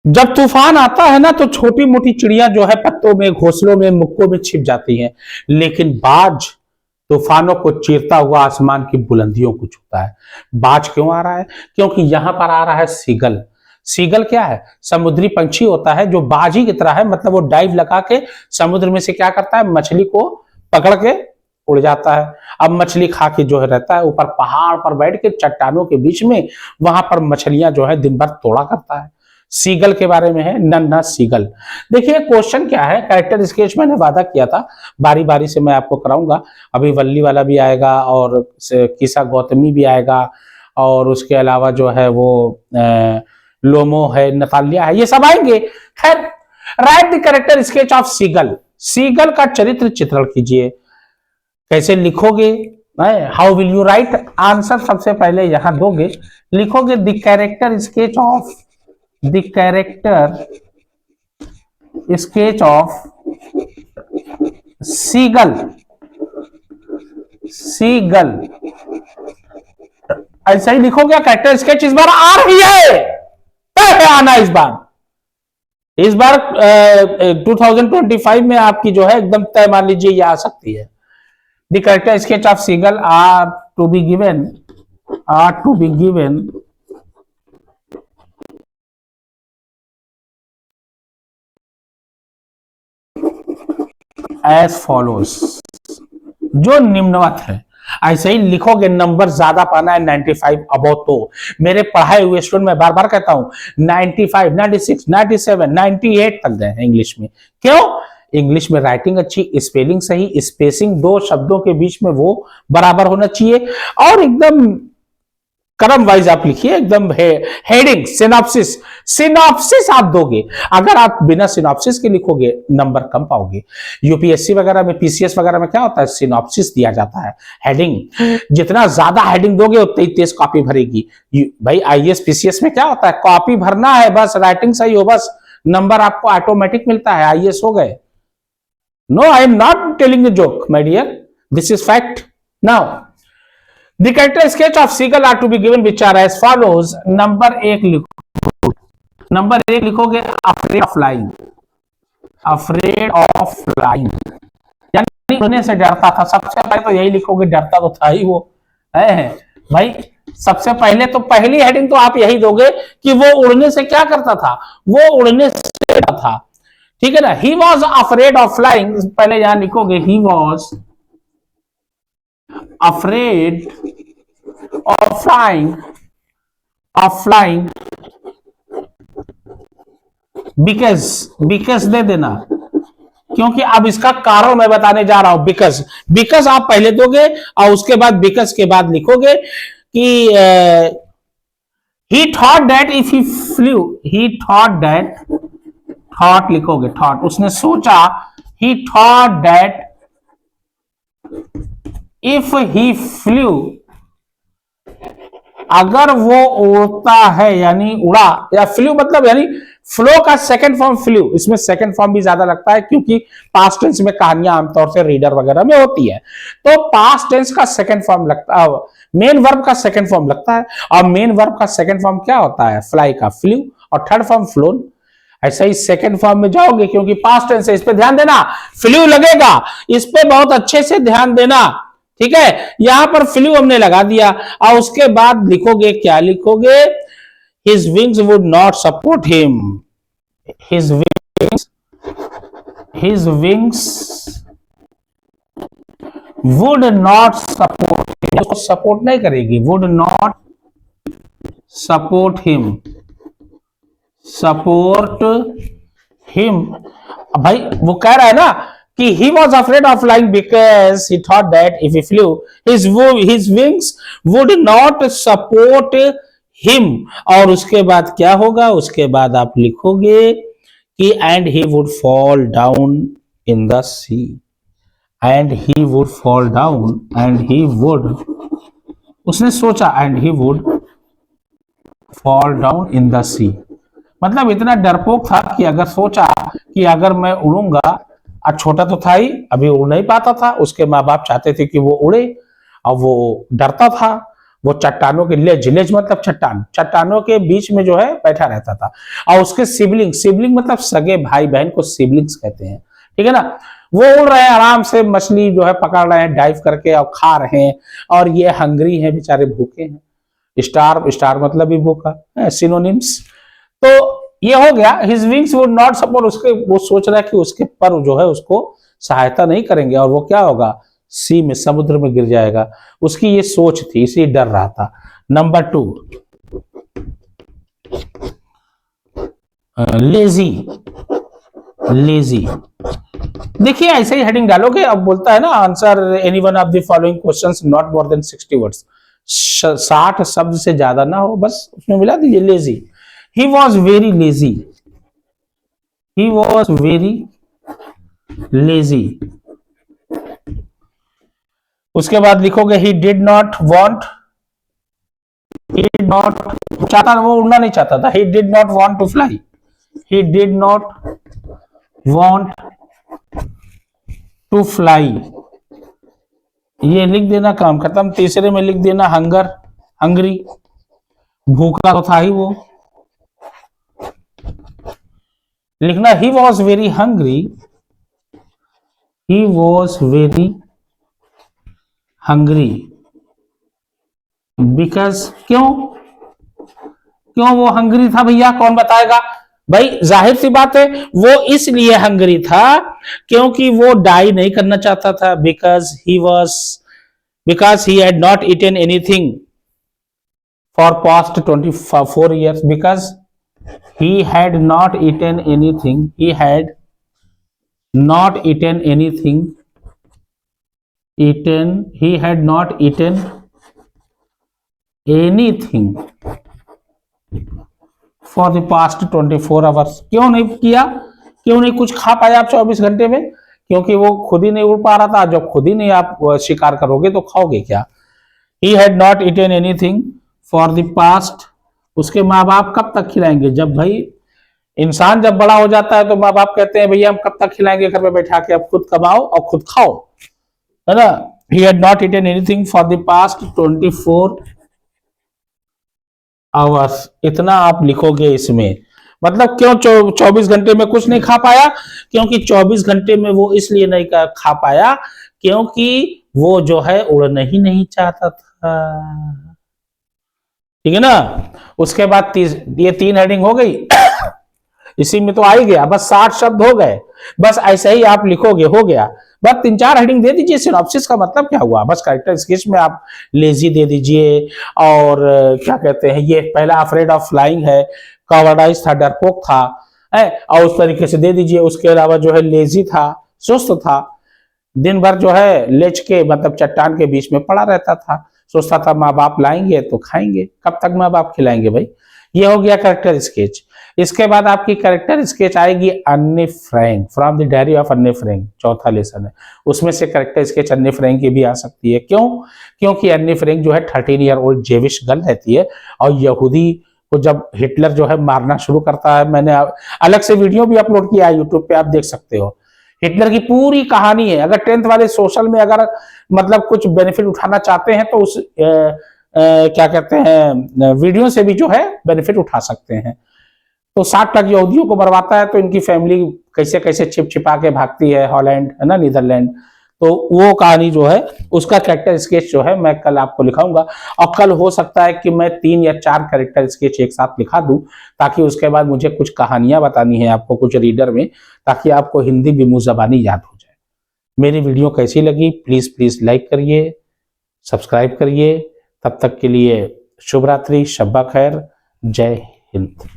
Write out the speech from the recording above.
जब तूफान आता है ना तो छोटी मोटी चिड़िया जो है पत्तों में, घोंसलों में, मुक्कों में छिप जाती हैं, लेकिन बाज तूफानों को चीरता हुआ आसमान की बुलंदियों को छूता है। बाज क्यों आ रहा है? क्योंकि यहां पर आ रहा है सीगल। सीगल क्या है? समुद्री पंछी होता है जो बाजी की तरह है, मतलब वो डाइव लगा के समुद्र में से क्या करता है, मछली को पकड़ के उड़ जाता है। अब मछली खा के जो है रहता है ऊपर पहाड़ पर बैठ के चट्टानों के बीच में, वहां पर मछलियां जो है दिन भर तोड़ा करता है। सीगल के बारे में है, नन्हा सीगल। देखिए क्वेश्चन क्या है, कैरेक्टर स्केच मैंने वादा किया था बारी बारी से मैं आपको कराऊंगा। अभी वल्ली वाला भी आएगा और किसा गौतमी भी आएगा, और उसके अलावा जो है वो लोमो है, नतालिया है, ये सब आएंगे। खैर, write the character sketch of seagull. Seagull का चरित्र चित्रण कीजिए। कैसे लिखोगे? How will you write? Answer सबसे पहले यहां दोगे, लिखोगे the character sketch of, the character sketch of seagull. Seagull ऐसा ही लिखोगे। कैरेक्टर स्केच इस बार आ रही है आना इस बार। इस बार 2025 में आपकी जो है एकदम तय मान लीजिए ये आ सकती है। The character sketch of seagull are to be given as follows, जो निम्नवत है। ऐसे ही लिखोगे। नंबर ज्यादा पाना है 95 अबो। तो मेरे पढ़ाए हुए स्टूडेंट, मैं बार बार कहता हूं 95, 96, 97, 98 तक गए हैं इंग्लिश में। क्यों? इंग्लिश में राइटिंग अच्छी, स्पेलिंग सही, स्पेसिंग दो शब्दों के बीच में वो बराबर होना चाहिए, और एकदम क्रम वाइज आप लिखिए, एकदम हेडिंग, सिनॉप्सिस। सिनॉप्सिस आप दोगे। अगर आप बिना सिनॉप्सिस के लिखोगे नंबर कम पाओगे। यूपीएससी वगैरह में, पीसीएस वगैरह में क्या होता है, सिनॉप्सिस दिया जाता है, हेडिंग। जितना ज्यादा हेडिंग दोगे उतनी तेज कॉपी भरेगी। भाई आईएएस पीसीएस में क्या होता है, कॉपी भरना है बस, राइटिंग सही हो बस, नंबर आपको ऑटोमेटिक मिलता है, आईएएस हो गए। No, I am not telling a joke my dear, this is fact. Now The character sketch of seagull are to be given which are as follows. Number 1 लिखो। Number 1 लिखोगे afraid of flying, afraid of flying, यानी उड़ने से डरता था। सबसे पहले तो यही लिखोगे, डरता तो था ही वो है भाई। सबसे पहले तो पहली हेडिंग तो आप यही दोगे कि वो उड़ने से क्या करता था, वो उड़ने से डरता था। ठीक है ना। He was afraid of flying, पहले यहां लिखोगे he was afraid of flying because दे देना, क्योंकि अब इसका कारण मैं बताने जा रहा हूं। बिकॉज आप पहले दोगे और उसके बाद बिकॉज के बाद लिखोगे कि he thought that if he flew, he thought that, thought लिखोगे, thought उसने सोचा, he thought that if he flew, अगर वो उड़ता है यानी उड़ा, या फ्लू मतलब यानी फ्लो का सेकंड फॉर्म फ्लू। इसमें सेकंड फॉर्म भी ज्यादा लगता है क्योंकि पास्ट टेंस में कहानियां आमतौर से रीडर वगैरह में होती है, तो पास्ट टेंस का सेकंड फॉर्म लगता है, मेन वर्ब का सेकंड फॉर्म लगता है। और मेन वर्ब का सेकंड फॉर्म क्या होता है, फ्लाई का फ्लू, और थर्ड फॉर्म फ्लोन। ऐसा ही सेकंड फॉर्म में जाओगे क्योंकि पास्ट टेंस है, इस पे ध्यान देना। फ्लू लगेगा, इस पे बहुत अच्छे से ध्यान देना। ठीक है, यहां पर फ्लू हमने लगा दिया, और उसके बाद लिखोगे, क्या लिखोगे, his wings would not support him. His wings would not support him, उसको सपोर्ट नहीं करेगी, would not support him, support him. भाई वो कह रहा है ना कि he was afraid of flying because he thought that if he flew, his wings would not support him। और उसके बाद क्या होगा, उसके बाद आप लिखोगे कि and he would fall down in the sea, and he would fall down, and he would, उसने सोचा and he would fall down in the sea, मतलब इतना डरपोक था कि अगर सोचा कि अगर मैं उड़ूंगा, और छोटा तो था ही, अभी उड़ नहीं पाता था, उसके माँ बाप चाहते थे कि वो उड़े, और वो डरता था, वो चट्टानों के लेज मतलब चट्टान, चट्टानों के बीच में जो है बैठा रहता था। और उसके सिबलिंग मतलब सगे भाई बहन को सिबलिंग्स कहते हैं, ठीक है ना। वो उड़ रहे हैं आराम से, मछली जो है पकड़ रहे हैं डाइव करके और खा रहे हैं, और ये हंग्री हैं बेचारे, भूखे हैं। स्टार मतलब भी भूखा है, सिनोनिम्स। तो ये हो गया, his wings would not support, उसके वो सोच रहा है कि उसके पर जो है उसको सहायता नहीं करेंगे और वो क्या होगा, सी में, समुद्र में गिर जाएगा। उसकी ये सोच थी, इसलिए डर रहा था। Number 2, lazy. देखिए ऐसे ही हेडिंग डालोगे। अब बोलता है ना, answer any one of the following questions not more than 60 words, 60 शब्द से ज्यादा ना हो, बस उसमें मिला दीजिए lazy. He was very lazy, he was very lazy. उसके बाद लिखोगे he did not want, he did not चाहता, वो उड़ना नहीं चाहता था। he did not want to fly, he did not want to fly। ये लिख देना, काम खत्म। तीसरे में लिख देना हंगरी, भूखा तो था ही वो। लिखना he was very hungry, he was very hungry because, क्यों वो हंगरी था भैया, कौन बताएगा भाई। जाहिर सी बात है, वो इसलिए हंगरी था क्योंकि वो डाई नहीं करना चाहता था। Because he had not eaten anything for past 24 years, because he had not eaten anything, he had not eaten anything, he had not eaten anything for the past 24 hours। क्यों नहीं किया, क्यों नहीं कुछ खा पाया आप 24 घंटे में? क्योंकि वो खुद ही नहीं उड़ पा रहा था। जब खुद ही नहीं आप शिकार करोगे तो खाओगे क्या। he had not eaten anything for the past, उसके माँ बाप कब तक खिलाएंगे? जब भाई इंसान जब बड़ा हो जाता है तो माँ बाप कहते हैं भैया हम कब तक खिलाएंगे घर में बैठा के, अब खुद कमाओ और खुद खाओ, है ना। he had not eaten anything for the past 24 hours. इतना आप लिखोगे इसमें। मतलब क्यों 24 घंटे में कुछ नहीं खा पाया? क्योंकि 24 घंटे में वो इसलिए नहीं खा पाया क्योंकि वो जो है उड़ना ही नहीं चाहता था, ठीक है ना। उसके बाद ये 3 हेडिंग हो गई। इसी में तो आ ही गया, बस 60 शब्द हो गए। बस ऐसे ही आप लिखोगे, हो गया। बस 3-4 हेडिंग दे दीजिए। सिनॉप्सिस का मतलब क्या हुआ? बस कैरेक्टर स्केच में आप लेजी दे दीजिए, और क्या कहते हैं, ये पहला अफ्रेड ऑफ फ्लाइंग है, कॉवर्डाइज था, डरपोक था, और उस तरीके से दे दीजिए। उसके अलावा जो है लेजी था, सुस्त था, दिन भर जो है लेच के मतलब चट्टान के बीच में पड़ा रहता था, सोचता था माँ बाप लाएंगे तो खाएंगे, कब तक माँ बाप खिलाएंगे भाई। ये हो गया कैरेक्टर स्केच। इसके बाद आपकी कैरेक्टर स्केच आएगी अन्ने Frank, from the diary of अन्ने फ्रैंक, चौथा लेसन है। उसमें से कैरेक्टर स्केच अन्ने फ्रैंक की भी आ सकती है। क्यों? क्योंकि अन्ने फ्रैंक जो है 13 ईयर ओल्ड जेविश गर्ल रहती है, और यहूदी को जब हिटलर जो है मारना शुरू करता है, मैंने अलग से वीडियो भी अपलोड किया है यूट्यूब पे, आप देख सकते हो। हिटलर की पूरी कहानी है। अगर 10th वाले सोशल में अगर मतलब कुछ बेनिफिट उठाना चाहते हैं तो उस क्या कहते हैं वीडियो से भी जो है बेनिफिट उठा सकते हैं। तो 60 लाख यहूदियों को मरवाता है, तो इनकी फैमिली कैसे कैसे छिप छिपा के भागती है, हॉलैंड है ना, नीदरलैंड। तो वो कहानी जो है उसका कैरेक्टर स्केच जो है मैं कल आपको लिखाऊंगा, और कल हो सकता है कि मैं 3 या 4 कैरेक्टर स्केच एक साथ लिखा दूं, ताकि उसके बाद मुझे कुछ कहानियां बतानी है आपको, कुछ रीडर में, ताकि आपको हिंदी भी मुंहजबानी याद हो जाए। मेरी वीडियो कैसी लगी प्लीज लाइक करिए, सब्सक्राइब करिए। तब तक के लिए शुभ रात्रि, शब्बा खैर, जय हिंद।